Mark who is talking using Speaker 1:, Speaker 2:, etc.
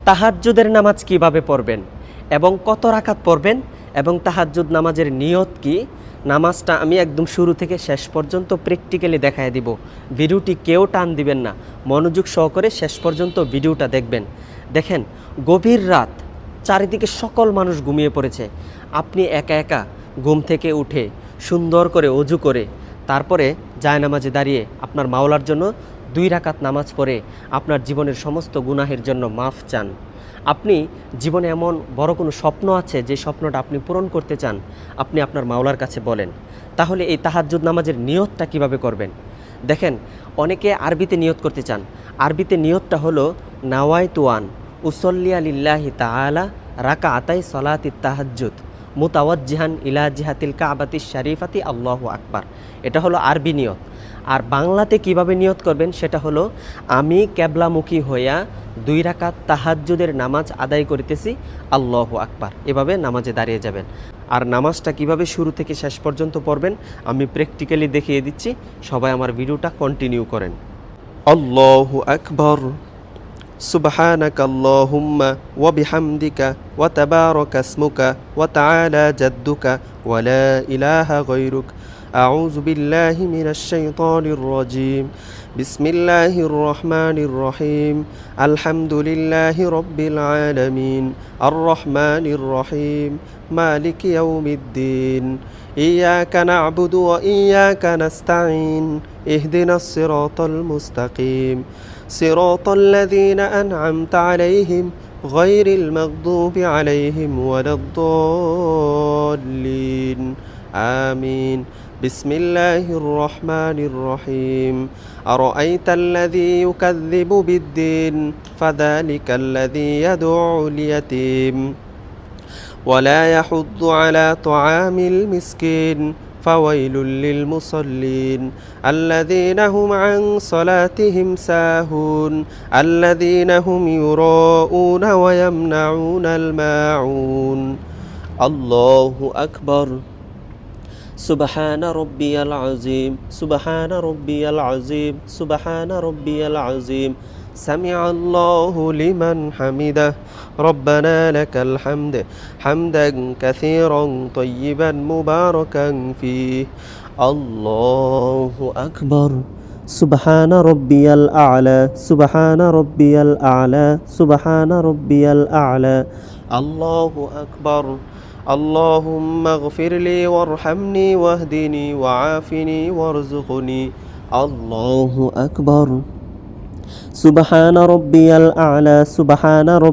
Speaker 1: তাহাজ্জুদের নামাজ কিভাবে পড়বেন এবং কত রাকাত পড়বেন এবং তাহাজ্জুদ নামাজের নিয়ত কি, নামাজটা আমি একদম শুরু থেকে শেষ পর্যন্ত প্র্যাকটিক্যালি দেখায় দিব। ভিডিওটি কেউ টান দিবেন না, মনোযোগ সহকারে শেষ পর্যন্ত ভিডিওটা দেখবেন। দেখেন, গভীর রাত, চারিদিকে সকল মানুষ ঘুমিয়ে পড়েছে, আপনি একা একা ঘুম থেকে উঠে সুন্দর করে অজু করে তারপরে জায়নামাজে দাঁড়িয়ে আপনার মাওলার জন্য 2 রাকাত নামাজ পড়ে আপনার জীবনের সমস্ত গুনাহের জন্য মাফ চান। আপনি জীবনে এমন বড় কোনো স্বপ্ন আছে যে স্বপ্নটা আপনি পূরণ করতে চান, আপনি আপনার মাওলার কাছে বলেন। তাহলে এই তাহাজ্জুদ নামাজের নিয়তটা কিভাবে করবেন? দেখেন, অনেকে আরবিতে নিয়ত করতে চান। আরবিতে নিয়তটা হলো নাওয়াইতু আন উসল্লিয়া লিল্লাহি তাআলা রাকাআতাই সলাতিত তাহাজ্জুদ মুতাওয়াজ্জিহান ইলা জিহাতিল কাবাতিশ শরীফাতি আল্লাহু আকবার। এটা হলো আরবি নিয়ত। আর বাংলাতে কিভাবে নিয়ত করবেন সেটা হলো, আমি কেবলামুখী হইয়া 2 রাকাত তাহাজ্জুদের নামাজ আদায় করিতেছি, আল্লাহু আকবার, এভাবে নামাজে দাঁড়িয়ে যাবেন। আর নামাজটা কিভাবে শুরু থেকে শেষ পর্যন্ত পড়বেন আমি প্র্যাকটিক্যালি দেখিয়ে দিচ্ছি, সবাই আমার ভিডিওটা কন্টিনিউ করেন। আল্লাহু আকবার, সুবহানাকা আল্লাহুম্মা ওয়া বিহামদিকা ওয়া তাবারাকা ইসমুকা ওয়া তাআলা জাদ্দুকা ওয়া লা ইলাহা গায়রুক। আউযু বিল্লাহি মিনাশ শাইতানির রাজীম। বিসমিল্লাহির রহমানির রহিম। আলহামদুলিল্লাহি রাব্বিল আলামিন। আর রহমানির রহিম। মালিকি ইয়াউমিদ্দিন। ইয়াকা না'বুদু ওয়া ইয়াকা নাস্তাঈন। ইহদিনাস সিরাতাল মুস্তাকিম। সিরাতাল লাযীনা আন'আমতা আলাইহিম গায়রিল মাগদুবি আলাইহিম ওয়ালাদ-দাল্লিন। আমিন। বিসমিল্লাহির রহমানির রহিম। আরাআইতাল্লাযী ইউকাযযিবু বিদ্দীন ফাযালিকাল্লাযী ইয়াদউল ইয়াতীম ওয়া লা ইয়াহুদ্দু আলা তুআমিল মিসকিন ফাওয়াইলুল লিল মুসাল্লিন আল্লাযীনা হুম আন সালাতিহিম সাহুন আল্লাযীনা হুম ইউরাউনা ওয়া ইয়ামনাউনাল মাউন। আল্লাহু আকবার। সুবহানা রব্বিয়াল আযীম, সুবহানা রব্বিয়াল আযীম, সুবহানা রব্বিয়াল আযীম। সামিআল্লাহু লিমান হামিদাহ। রব্বানা লাকাল হামদ হামদান কাসীরান তাইয়িবান মুবারাকান ফীহ। আল্লাহু আকবার। সুবহানা রব্বিয়াল আ'লা, সুবহানা রব্বিয়াল আ'লা, সুবহানা রব্বিয়াল আ'লা। আল্লাহু আকবার। اللهم اغفر لي وارحمني واهدني وعافني وارزقني. الله أكبر. سبحان ربي الأعلى، سبحان